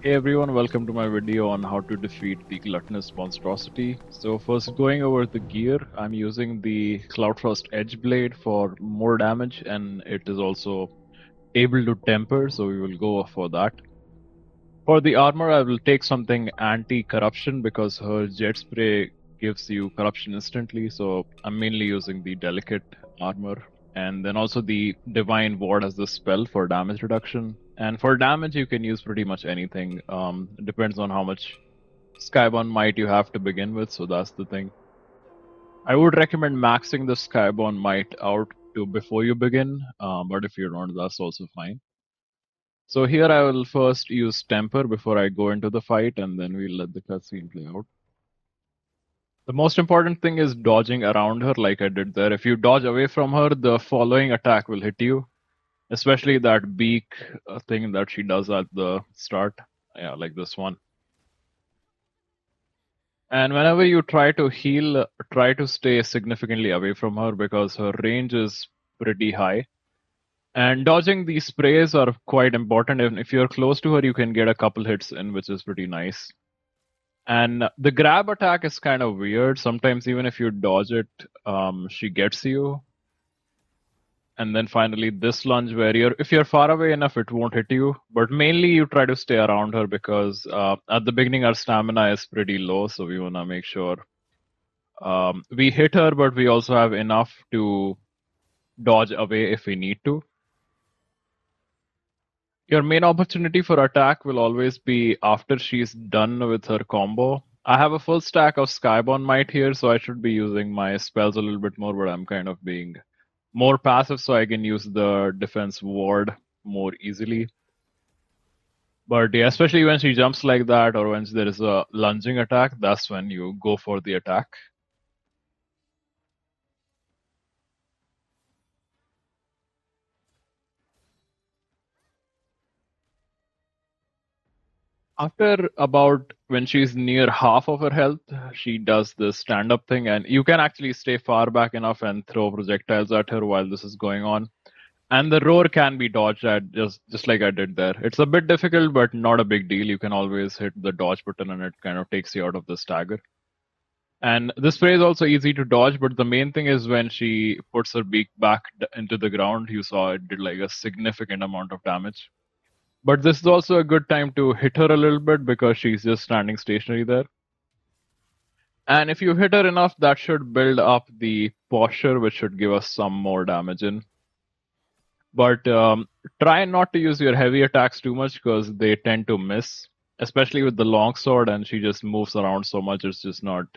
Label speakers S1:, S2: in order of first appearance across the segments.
S1: Hey everyone, welcome to my video on how to defeat the Gluttonous Monstrosity. So first going over the gear, I'm using the Cloudfrost Edge Blade for more damage and it is also able to temper, so we will go for that. For the armor, I will take something anti-corruption because her jet spray gives you corruption instantly, so I'm mainly using the delicate armor. And then also the divine ward as the spell for damage reduction. And for damage, you can use pretty much anything. It depends on how much Skybound Might you have to begin with, so that's the thing. I would recommend maxing the Skybound Might out to before you begin, but if you don't, that's also fine. So here I will first use Temper before I go into the fight, and then we'll let the cutscene play out. The most important thing is dodging around her like I did there. If you dodge away from her, the following attack will hit you, especially that beak thing that she does at the start. Yeah, like this one. And whenever you try to heal, try to stay significantly away from her because her range is pretty high. And dodging these sprays are quite important. And if you're close to her, you can get a couple hits in, which is pretty nice. And the grab attack is kind of weird. Sometimes even if you dodge it, she gets you. And then finally this lunge where if you're far away enough, it won't hit you. But mainly you try to stay around her because at the beginning our stamina is pretty low, so we want to make sure we hit her, but we also have enough to dodge away if we need to. Your main opportunity for attack will always be after she's done with her combo. I have a full stack of Skybound Might here, so I should be using my spells a little bit more, but I'm kind of being more passive so I can use the defense ward more easily. But yeah, especially when she jumps like that or when there is a lunging attack, that's when you go for the attack. After about when she's near half of her health, she does the stand up thing, and you can actually stay far back enough and throw projectiles at her while this is going on. And the roar can be dodged at just like I did there. It's a bit difficult, but not a big deal. You can always hit the dodge button and it kind of takes you out of the stagger. And this spray is also easy to dodge, but the main thing is when she puts her beak back into the ground, you saw it did like a significant amount of damage. But this is also a good time to hit her a little bit because she's just standing stationary there. And if you hit her enough, that should build up the posture, which should give us some more damage in. But try not to use your heavy attacks too much because they tend to miss, especially with the longsword, and she just moves around so much, it's just not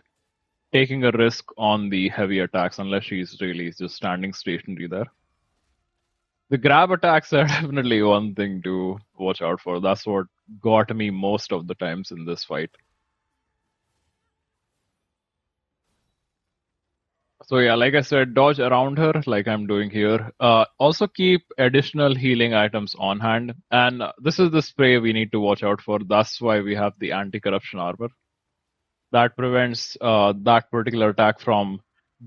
S1: taking a risk on the heavy attacks unless she's really just standing stationary there. The grab attacks are definitely one thing to watch out for. That's what got me most of the times in this fight. So yeah, like I said, dodge around her like I'm doing here. Also keep additional healing items on hand. And this is the spray we need to watch out for. That's why we have the anti-corruption armor. That prevents that particular attack from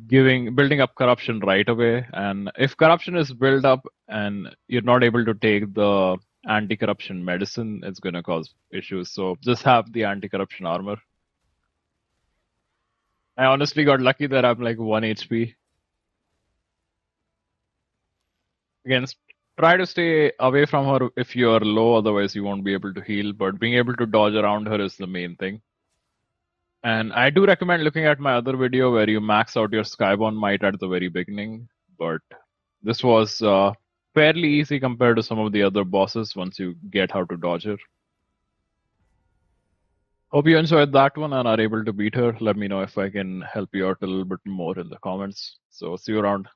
S1: building up corruption right away. And if corruption is built up and you're not able to take the anti-corruption medicine, it's going to cause issues. So just have the anti-corruption armor. I honestly got lucky that I'm like 1 HP. Again, try to stay away from her if you're low, otherwise you won't be able to heal. But being able to dodge around her is the main thing. And I do recommend looking at my other video where you max out your Skybound Might at the very beginning. But this was fairly easy compared to some of the other bosses once you get how to dodge her. Hope you enjoyed that one and are able to beat her. Let me know if I can help you out a little bit more in the comments. So see you around.